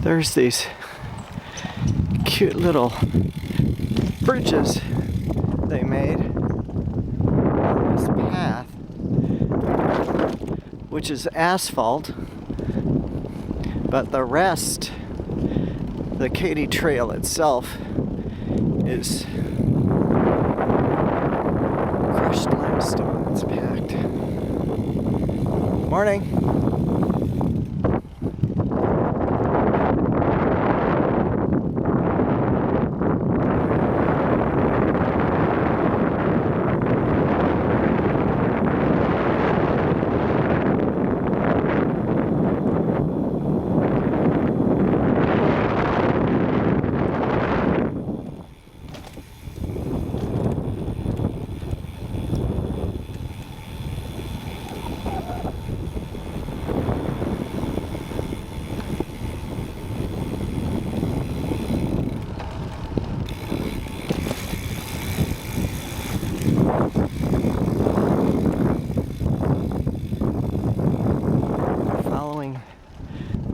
there's these cute little bridges they made on this path, which is asphalt, but the rest, the Katy Trail itself, is crushed limestone. It's packed. Morning.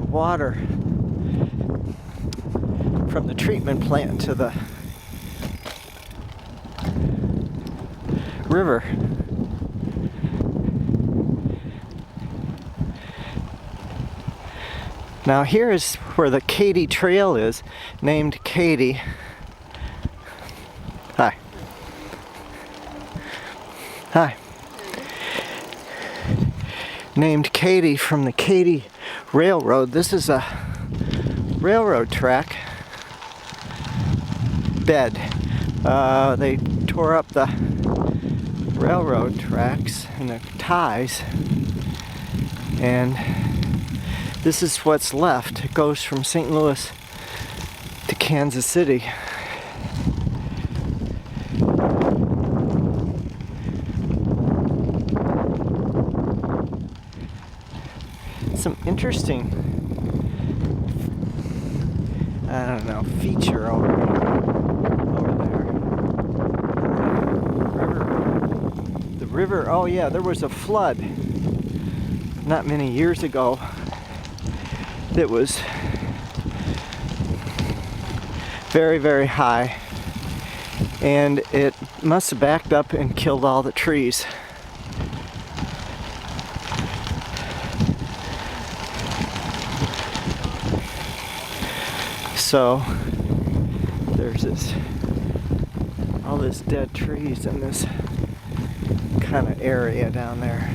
Water from the treatment plant to the river. Now here is where the Katy Trail is, named Katy. Hi. Hi. Named Katy from the Katy Railroad. This is a railroad track bed. They tore up the railroad tracks and the ties, and this is what's left. It goes from St. Louis to Kansas City. Some interesting, I don't know, feature over there. The river, oh yeah, there was a flood not many years ago that was very, very high, and it must have backed up and killed all the trees. So there's all this dead trees in this kind of area down there.